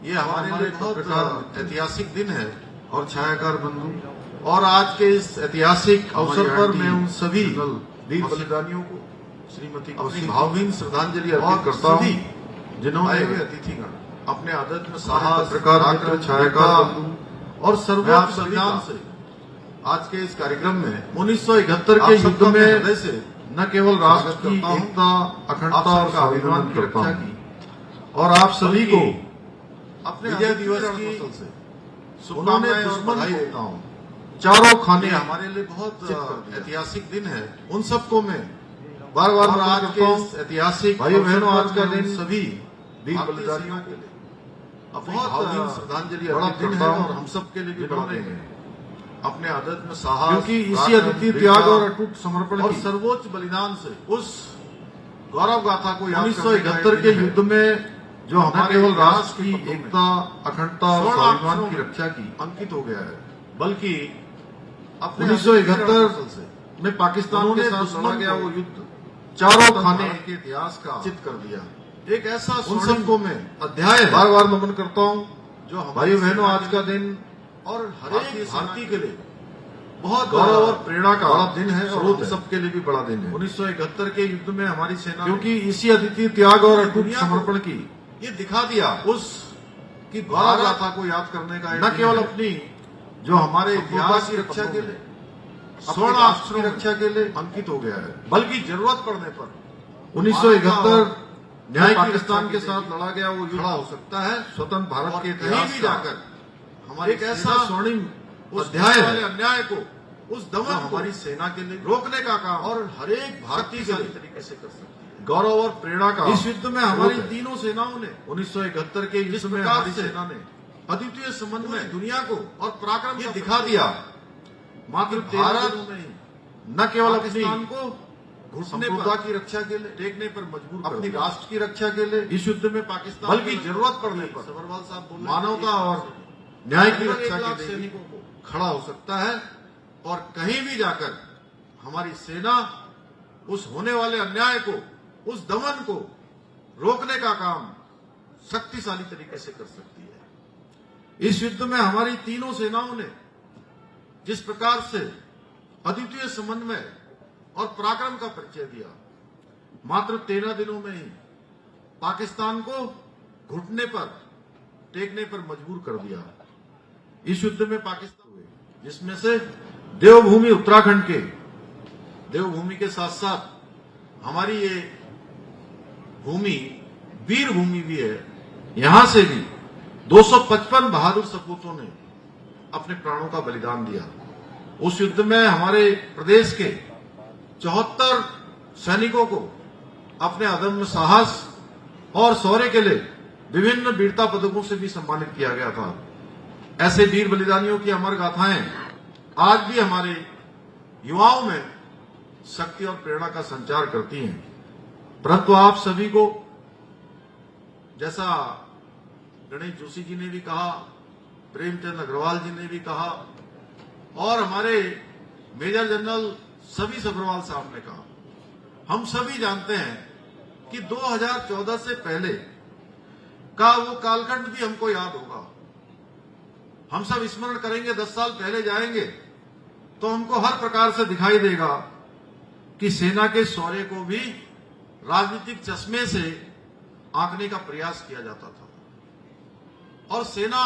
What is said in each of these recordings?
ये हमारे लिए बहुत ऐतिहासिक दिन है और छायाकार बंधु, और आज के इस ऐतिहासिक अवसर पर मैं उन सभी वीर बलिदानियों को श्रीमती अपनी भावभीनी श्रद्धांजलि अर्पित करता हूँ जिन्होंने अतिथिगण अपने आध्यात्म साहस, पत्रकार, छायाकार और सर्वोच्च बलिदान से आज के इस कार्यक्रम में 1971 के युद्ध में से न केवल राष्ट्र की एकता, अखंडता और स्वाभिमान की रक्षा की, और आप सभी को अपने विजय दिवस की उन्होंने दुश्मन को चारों खाने हमारे लिए बहुत ऐतिहासिक दिन है। उन सबको मैं बार बार आज के इस ऐतिहासिक भाइयों बहनों आज का दिन सभी वीर बलिदानियों के लिए बहुत भावभीनी श्रद्धांजलि अर्पित करता हूँ, और हम सब के लिए भी बड़ा दिन है अपने आध्यात्म साहस, क्योंकि इसी अद्वितीय त्याग और अटूट समर्पण और सर्वोच्च बलिदान से उस गौरव गाथा को 1971 के युद्ध में जो हमारे केवल राष्ट्र की एकता, अखंडता और स्वाभिमान की रक्षा की अंकित हो गया है, बल्कि 1971 में पाकिस्तान के साथ लड़ा गया वो युद्ध चारों खाने के इतिहास का चित कर दिया। एक ऐसा स्वर्णिम को मैं अध्याय बार बार नमन करता हूँ जो भाइयों बहनों आज का दिन और हर एक भारतीय के लिए बहुत गौरव और प्रेरणा का बड़ा दिन है, और हम सबके लिए भी बड़ा दिन है। 1971 के युद्ध में हमारी सेना, क्योंकि इसी अद्वितीय त्याग और अटूट समर्पण की ये दिखा दिया उस की गौरव गाथा को याद करने का न केवल अपनी जो हमारे इतिहास की रक्षा के लिए, स्वर्ण अक्षरों की रक्षा के लिए अंकित हो गया है, बल्कि जरूरत पड़ने पर 1971 न्याय पाकिस्तान के साथ लड़ा गया वो युद्ध हो सकता है स्वतंत्र भारत के इतिहास भी जाकर हमारे एक ऐसा स्वर्णिम अध्याय है अन्याय को, उस दमन हमारी सेना के लिए रोकने का काम और हर एक भारतीय के तरीके से कर सकती है। गौरव और प्रेरणा का इस युद्ध में हमारी तीनों सेनाओं ने 1971 के युद्ध में हमारी सेना ने अद्वितीय संबंध में दुनिया को और पराक्रम ये दिखा दिया। मात्र भारत में न केवल पाकिस्तान को संप्रभुता की रक्षा के लिए टेकने पर मजबूर, अपनी राष्ट्र की रक्षा के लिए इस युद्ध में पाकिस्तान, बल्कि जरूरत पड़ने पर सबरवाल साहब बोल मानवता और न्याय की रक्षा के लिए खड़ा हो सकता है, और कहीं भी जाकर हमारी सेना उस होने वाले अन्याय को, उस दमन को रोकने का काम शक्तिशाली तरीके से कर सकती है। इस युद्ध में हमारी तीनों सेनाओं ने जिस प्रकार से अद्वितीय समन्वय और पराक्रम का परिचय दिया, मात्र 13 दिनों में ही पाकिस्तान को घुटने पर टेकने पर मजबूर कर दिया। इस युद्ध में पाकिस्तान हुए, जिसमें से देवभूमि उत्तराखंड के देवभूमि के साथ साथ हमारी ये भूमि वीर भूमि भी है। यहां से भी 255 बहादुर सपूतों ने अपने प्राणों का बलिदान दिया। उस युद्ध में हमारे प्रदेश के 74 सैनिकों को अपने अदम्य साहस और शौर्य के लिए विभिन्न वीरता पदकों से भी सम्मानित किया गया था। ऐसे वीर बलिदानियों की अमर गाथाएं आज भी हमारे युवाओं में शक्ति और प्रेरणा का संचार करती हैं। परंतु आप सभी को, जैसा गणेश जोशी जी ने भी कहा, प्रेमचंद अग्रवाल जी ने भी कहा, और हमारे मेजर जनरल सभी सब्रवाल साहब ने कहा, हम सभी जानते हैं कि 2014 से पहले का वो कालखंड भी हमको याद होगा। हम सब स्मरण करेंगे, 10 साल पहले जाएंगे तो हमको हर प्रकार से दिखाई देगा कि सेना के शौर्य को भी राजनीतिक चश्मे से आंकने का प्रयास किया जाता था, और सेना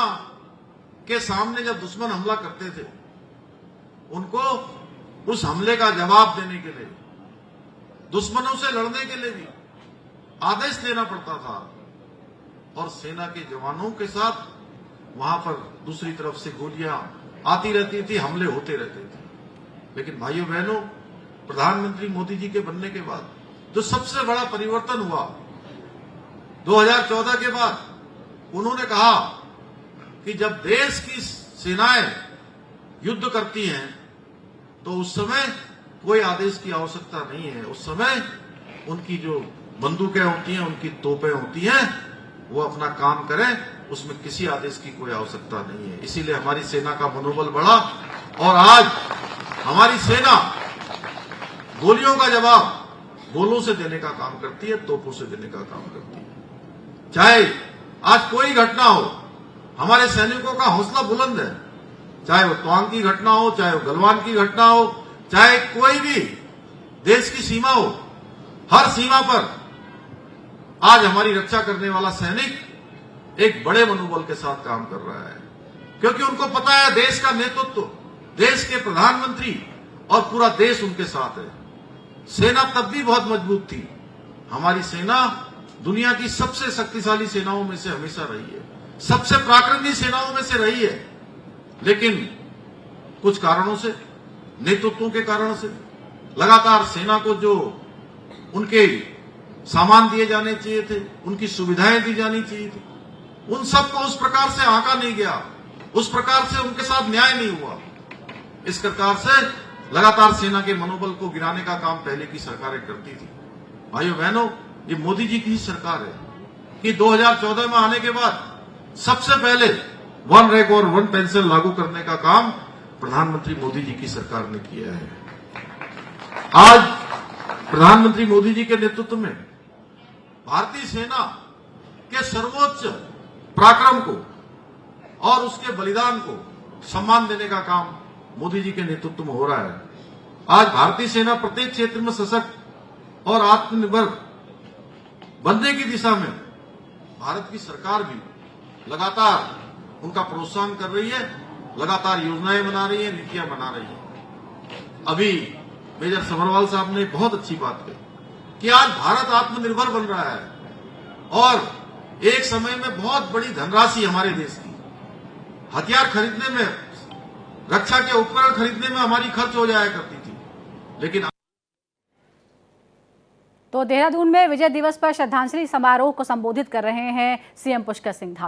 के सामने जब दुश्मन हमला करते थे, उनको उस हमले का जवाब देने के लिए, दुश्मनों से लड़ने के लिए भी आदेश देना पड़ता था, और सेना के जवानों के साथ वहां पर दूसरी तरफ से गोलियां आती रहती थी, हमले होते रहते थे। लेकिन भाइयों बहनों, प्रधानमंत्री मोदी जी के बनने के बाद जो सबसे बड़ा परिवर्तन हुआ 2014 के बाद, उन्होंने कहा कि जब देश की सेनाएं युद्ध करती हैं तो उस समय कोई आदेश की आवश्यकता नहीं है। उस समय उनकी जो बंदूकें होती हैं, उनकी तोपें होती हैं, वो अपना काम करें, उसमें किसी आदेश की कोई आवश्यकता नहीं है। इसीलिए हमारी सेना का मनोबल बढ़ा, और आज हमारी सेना गोलियों का जवाब गोलों से देने का काम करती है, तोपों से देने का काम करती है। चाहे आज कोई घटना हो, हमारे सैनिकों का हौसला बुलंद है, चाहे वो तवांग की घटना हो, चाहे वो गलवान की घटना हो, चाहे कोई भी देश की सीमा हो, हर सीमा पर आज हमारी रक्षा करने वाला सैनिक एक बड़े मनोबल के साथ काम कर रहा है, क्योंकि उनको पता है देश का नेतृत्व, देश के प्रधानमंत्री और पूरा देश उनके साथ है। सेना तब भी बहुत मजबूत थी। हमारी सेना दुनिया की सबसे शक्तिशाली सेनाओं में से हमेशा रही है, सबसे पराक्रमी सेनाओं में से रही है, लेकिन कुछ कारणों से, नेतृत्वों के कारण से लगातार सेना को जो उनके सामान दिए जाने चाहिए थे, उनकी सुविधाएं दी जानी चाहिए थी, उन सबको उस प्रकार से आंका नहीं गया, उस प्रकार से उनके साथ न्याय नहीं हुआ। इस प्रकार से लगातार सेना के मनोबल को गिराने का काम पहले की सरकारें करती थी। भाइयों बहनों, ये मोदी जी की ही सरकार है कि 2014 में आने के बाद सबसे पहले वन रैंक और वन पेंशन लागू करने का काम प्रधानमंत्री मोदी जी की सरकार ने किया है। आज प्रधानमंत्री मोदी जी के नेतृत्व में भारतीय सेना के सर्वोच्च पराक्रम को और उसके बलिदान को सम्मान देने का काम मोदी जी के नेतृत्व में हो रहा है। आज भारतीय सेना प्रत्येक क्षेत्र में सशक्त और आत्मनिर्भर बनने की दिशा में भारत की सरकार भी लगातार उनका प्रोत्साहन कर रही है, लगातार योजनाएं बना रही है, नीतियां बना रही है। अभी मेजर समरवाल साहब ने बहुत अच्छी बात कही कि आज भारत आत्मनिर्भर बन रहा है और एक समय में बहुत बड़ी धनराशि हमारे देश की हथियार खरीदने में, रक्षा के उपकरण खरीदने में हमारी खर्च हो जाया करती थी, लेकिन तो देहरादून में विजय दिवस पर श्रद्धांजलि समारोह को संबोधित कर रहे हैं सीएम पुष्कर सिंह धामी।